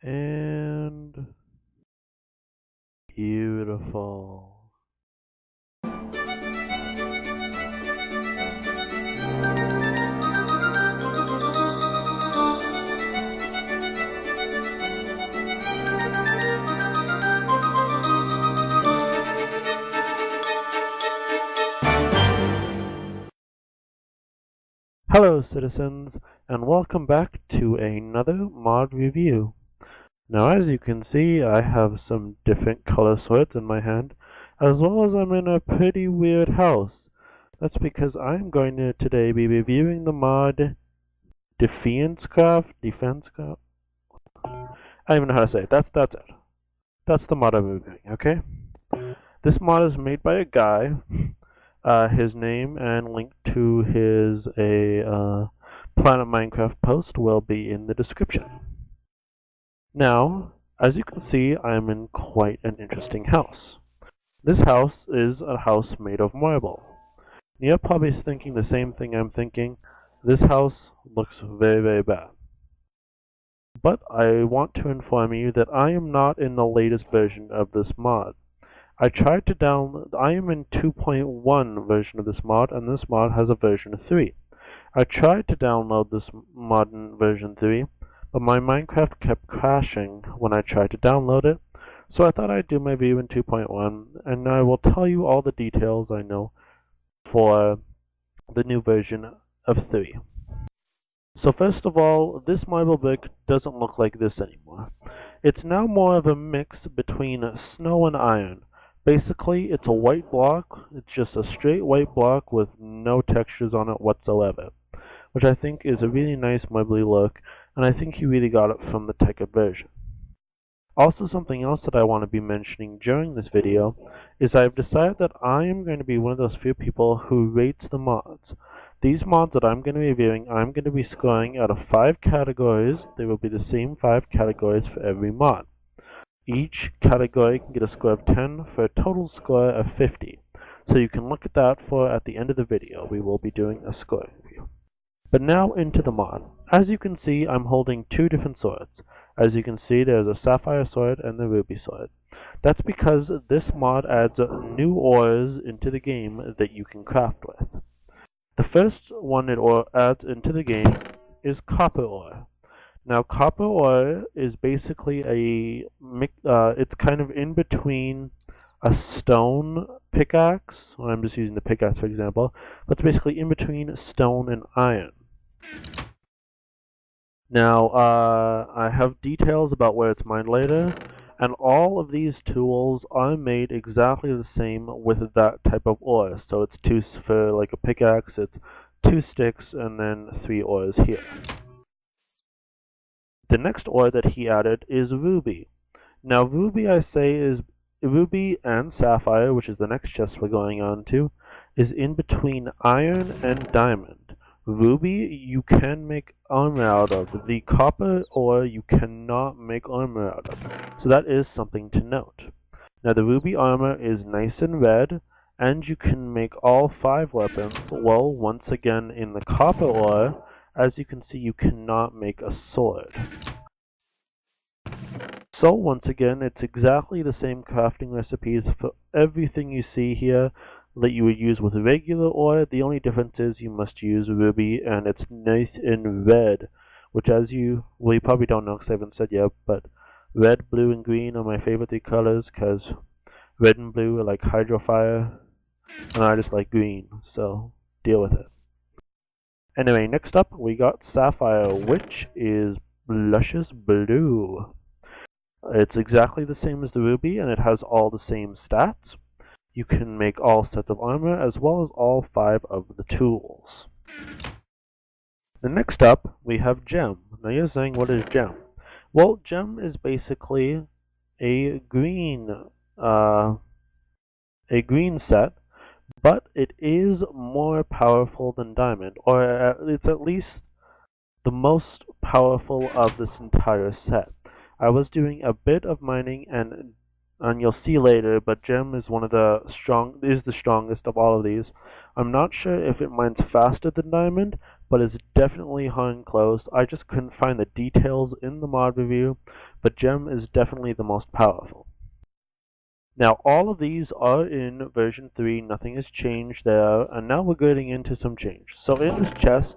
And beautiful. Hello citizens, and welcome back to another mod review. Now as you can see, I have some different color swords in my hand, as well as I'm in a pretty weird house. That's because I'm going to today be reviewing the mod DefianceCraft. I don't even know how to say it. That's it. That's the mod I'm reviewing, okay? This mod is made by a guy. His name and link to his Planet Minecraft post will be in the description. Now, as you can see, I am in quite an interesting house. This house is a house made of marble. You're probably thinking the same thing I'm thinking. This house looks very, very bad. But I want to inform you that I am not in the latest version of this mod. I tried to download. I am in 2.1 version of this mod, and this mod has a version 3. I tried to download this mod in version 3, but my Minecraft kept crashing when I tried to download it, so I thought I'd do my review in 2.1, and I will tell you all the details I know for the new version of 3. So first of all, this marble brick doesn't look like this anymore. It's now more of a mix between snow and iron. Basically, it's a white block. It's just a straight white block with no textures on it whatsoever, which I think is a really nice marbly look, and I think he really got it from the Tekka version. Also, something else that I want to be mentioning during this video is I've decided that I am going to be one of those few people who rates the mods. These mods that I'm going to be reviewing, I'm going to be scoring out of 5 categories. There will be the same 5 categories for every mod. Each category can get a score of 10 for a total score of 50. So you can look at that for at the end of the video. We will be doing a score review. But now into the mod. As you can see, I'm holding 2 different swords. As you can see, there's a sapphire sword and the ruby sword. That's because this mod adds new ores into the game that you can craft with. The first one it adds into the game is copper ore. Now, copper ore is basically it's kind of in between a stone pickaxe. Well, I'm just using the pickaxe for example, but it's basically in between stone and iron. Now, I have details about where it's mined later, and all of these tools are made exactly the same with that type of ore. So it's for like a pickaxe, it's 2 sticks and then 3 ores here. The next ore that he added is ruby. Now ruby, I say, is ruby and sapphire, which is the next chest we're going on to, is in between iron and diamond. Ruby you can make armor out of. The copper ore you cannot make armor out of. So that is something to note. Now the ruby armor is nice and red, and you can make all 5 weapons. Well, once again in the copper ore, as you can see, you cannot make a sword. So once again, it's exactly the same crafting recipes for everything you see here that you would use with regular ore. The only difference is you must use ruby, and it's nice in red, which you probably don't know because I haven't said yet, but red, blue, and green are my favorite 3 colors because red and blue are like hydrofire, and I just like green, so deal with it. Anyway, next up we got sapphire, which is luscious blue. It's exactly the same as the ruby, and it has all the same stats. You can make all sets of armor as well as all 5 of the tools. Then next up we have gem. Now you're saying, what is gem? Well, gem is basically a green set, but it is more powerful than diamond, or it's at least the most powerful of this entire set. I was doing a bit of mining, and you'll see later, but gem is the strongest of all of these. I'm not sure if it mines faster than diamond, but it's definitely hung close. I just couldn't find the details in the mod review, but Gem is definitely the most powerful. Now all of these are in version 3, nothing has changed there, and now we're getting into some change. So in this chest,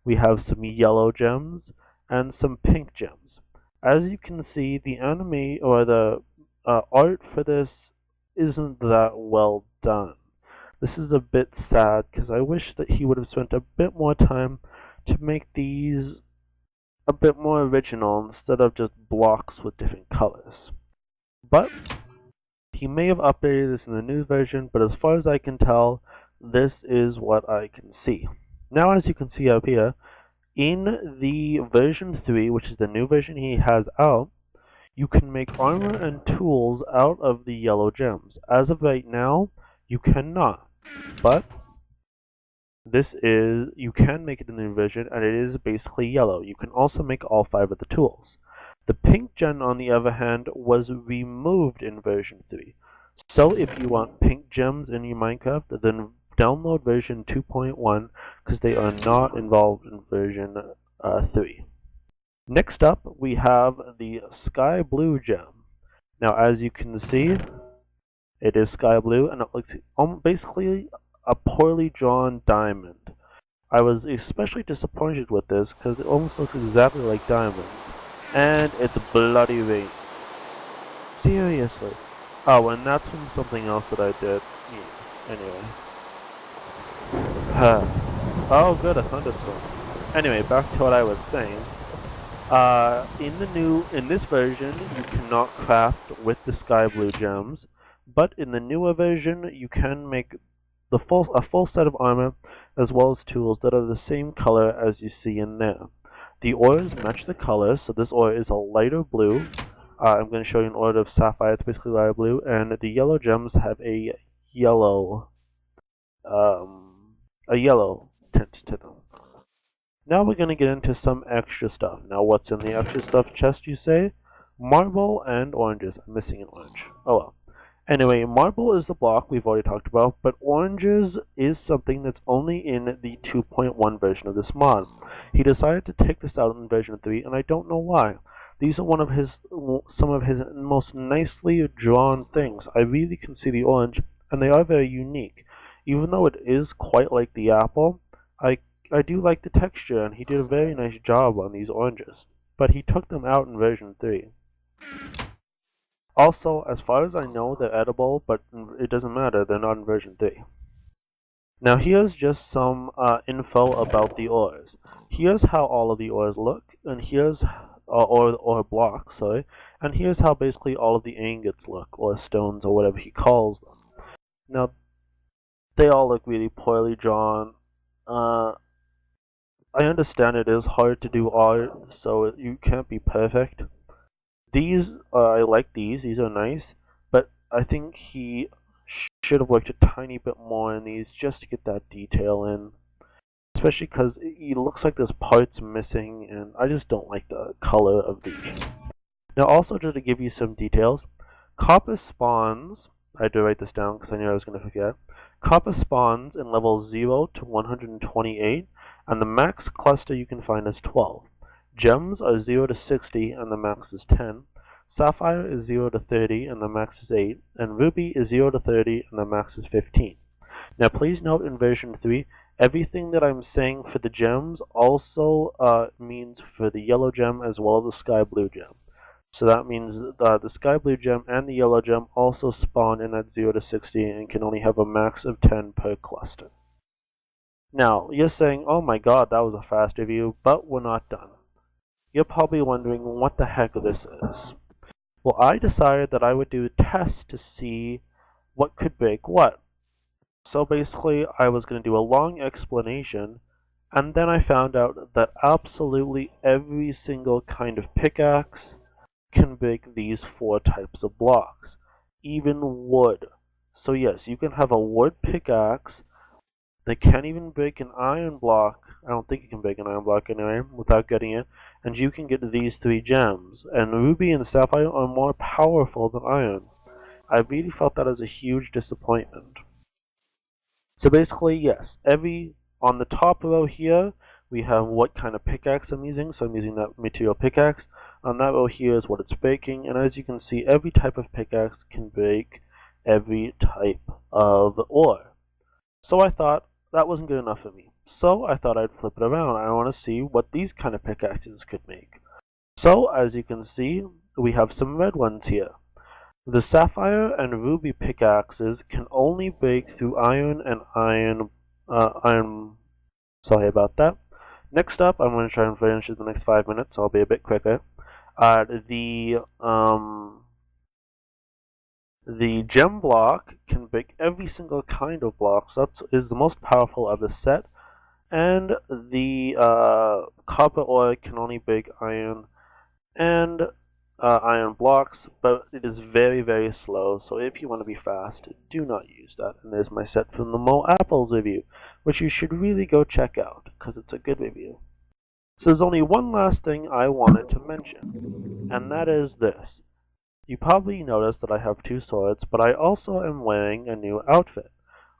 we have some yellow gems and some pink gems. As you can see, the anime or the art for this isn't that well done. This is a bit sad because I wish that he would have spent a bit more time to make these a bit more original instead of just blocks with different colors. But he may have updated this in the new version, but as far as I can tell, this is what I can see. Now as you can see up here, in the version 3, which is the new version he has out, you can make armor and tools out of the yellow gems. As of right now, you cannot, but you can make it in the new version, and it is basically yellow. You can also make all 5 of the tools. The pink gem, on the other hand, was removed in version 3. So if you want pink gems in your Minecraft, then download version 2.1 because they are not involved in version 3. Next up, we have the sky blue gem. Now, as you can see, it is sky blue, and it looks basically a poorly drawn diamond. I was especially disappointed with this because it almost looks exactly like diamonds. And it's bloody rain. Seriously. Oh, and that's from something else that I did. Yeah. Anyway. Oh, good, a thunderstorm. Anyway, back to what I was saying. In this version, you cannot craft with the sky blue gems, but in the newer version, you can make a full set of armor as well as tools that are the same color as you see in there. The ores match the colors, so this ore is a lighter blue. I'm going to show you an ore of sapphire, it's basically lighter blue, and the yellow gems have a yellow tint to them. Now we're going to get into some extra stuff. Now what's in the extra stuff chest, you say? Marble and oranges. I'm missing an orange. Oh well. Anyway, marble is the block we've already talked about, but oranges is something that's only in the 2.1 version of this mod. He decided to take this out in version 3, and I don't know why. These are some of his most nicely drawn things. I really can see the orange, and they are very unique. Even though it is quite like the apple, I do like the texture, and he did a very nice job on these oranges. But he took them out in version 3. Also, as far as I know, they're edible, but it doesn't matter, they're not in version 3. Now here's just some info about the ores. Here's how all of the ores look, and here's, or blocks, sorry, and here's how basically all of the ingots look, or stones, or whatever he calls them. Now, they all look really poorly drawn. I understand it is hard to do art, so you can't be perfect. These, I like these are nice, but I think he should have worked a tiny bit more in these just to get that detail in. Especially because it looks like there's parts missing, and I just don't like the color of these. Now also, just to give you some details, copper spawns, I had to write this down because I knew I was going to forget. Copper spawns in levels 0 to 128, and the max cluster you can find is 12. Gems are 0 to 60, and the max is 10. Sapphire is 0 to 30, and the max is 8. And Ruby is 0 to 30, and the max is 15. Now please note in version 3, everything that I'm saying for the gems also means for the yellow gem as well as the sky blue gem. So that means the sky blue gem and the yellow gem also spawn in at 0 to 60 and can only have a max of 10 per cluster. Now, you're saying, oh my god, that was a fast review, but we're not done. You're probably wondering what the heck this is. Well, I decided that I would do a test to see what could break what. So basically, I was going to do a long explanation, and then I found out that absolutely every single kind of pickaxe can break these 4 types of blocks. Even wood. So yes, you can have a wood pickaxe. They can't even break an iron block. I don't think you can break an iron block anyway without getting it. And you can get these 3 gems. And ruby and sapphire are more powerful than iron. I really felt that as a huge disappointment. So basically, yes, on the top row here, We have what kind of pickaxe I'm using, so I'm using that material pickaxe. On that row here is what it's breaking, and as you can see, every type of pickaxe can break every type of ore. So I thought that wasn't good enough for me. So I thought I'd flip it around. I want to see what these kind of pickaxes could make. So as you can see, we have some red ones here. The sapphire and ruby pickaxes can only break through iron and iron. Sorry about that. Next up, I'm going to try and finish in the next 5 minutes. So I'll be a bit quicker. The gem block can break every single kind of block, so that is the most powerful of the set. And the copper ore can only break iron and iron blocks, but it is very, very slow. So if you want to be fast, do not use that. And there's my set from the Mo Apples review, which you should really go check out because it's a good review. So there's only one last thing I wanted to mention, and that is this. You probably noticed that I have two swords, but I also am wearing a new outfit.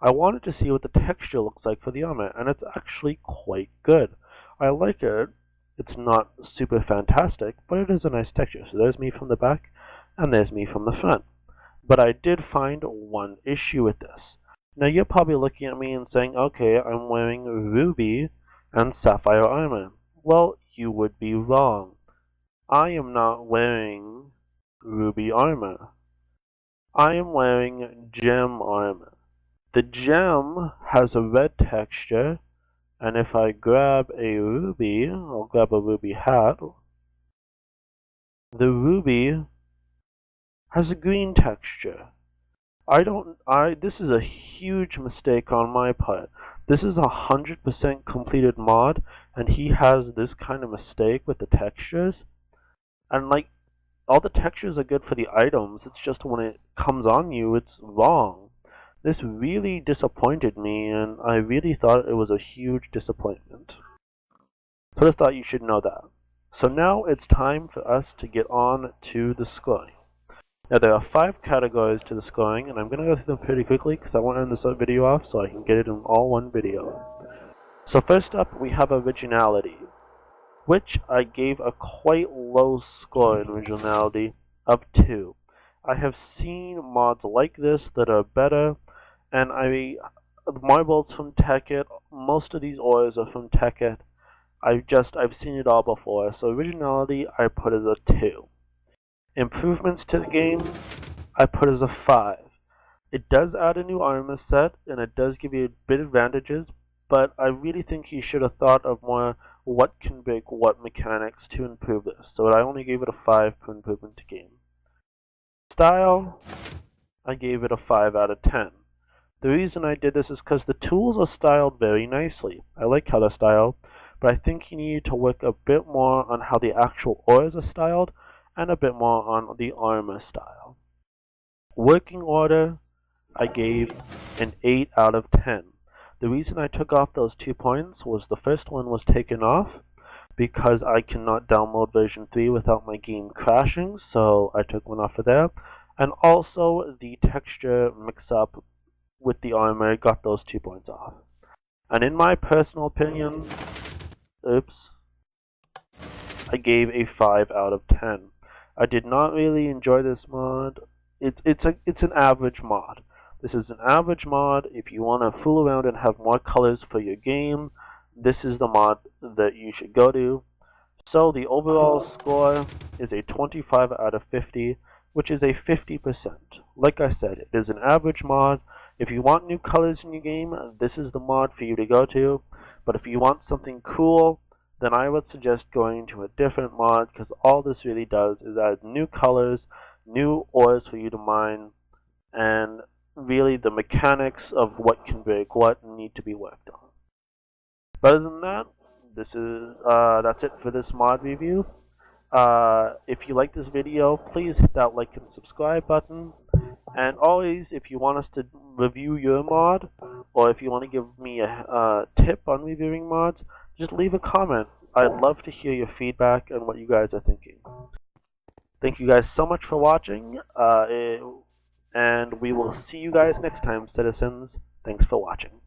I wanted to see what the texture looks like for the armor, and it's actually quite good. I like it. It's not super fantastic, but it is a nice texture. So there's me from the back, and there's me from the front. But I did find one issue with this. Now you're probably looking at me and saying, okay, I'm wearing ruby and sapphire armor. Well, you would be wrong. I am not wearing ruby armor. I am wearing gem armor. The gem has a red texture, and if I grab a ruby, I'll grab a ruby hat, the ruby has a green texture. This is a huge mistake on my part. This is 100% completed mod, and he has this kind of mistake with the textures. And like, all the textures are good for the items, it's just when it comes on you, it's wrong. This really disappointed me, and I really thought it was a huge disappointment. So I just thought you should know that. So now it's time for us to get on to the scoring. Now there are 5 categories to the scoring, and I'm going to go through them pretty quickly because I want to end this video off so I can get it in all one video. So first up, we have originality, which I gave a quite low score in originality of 2. I have seen mods like this that are better, and marbles from Tekkit, most of these ores are from Tekkit. I've seen it all before, so originality I put as a 2. Improvements to the game I put as a 5. It does add a new armor set, and it does give you a bit of advantages, but I really think you should have thought of more what can break what mechanics to improve this. So I only gave it a 5 for improvement to game. Style, I gave it a 5 out of 10. The reason I did this is because the tools are styled very nicely. I like how they're styled, but I think you need to work a bit more on how the actual ores are styled and a bit more on the armor style. Working order, I gave an 8 out of 10. The reason I took off those 2 points was the first one was taken off because I cannot download version 3 without my game crashing, so I took one off of there. And also the texture mix-up with the armor got those 2 points off. And in my personal opinion, I gave a 5 out of 10. I did not really enjoy this mod. It's an average mod. This is an average mod. If you want to fool around and have more colors for your game, this is the mod that you should go to. So the overall score is a 25 out of 50, which is a 50%. Like I said, it is an average mod. If you want new colors in your game, this is the mod for you to go to. But if you want something cool, then I would suggest going to a different mod, because all this really does is add new colors, new ores for you to mine, and really the mechanics of what can break what need to be worked on. But other than that, that's it for this mod review. If you like this video, please hit that like and subscribe button. And always, if you want us to review your mod, or if you want to give me a tip on reviewing mods, just leave a comment. I'd love to hear your feedback and what you guys are thinking. Thank you guys so much for watching, and we will see you guys next time, citizens. Thanks for watching.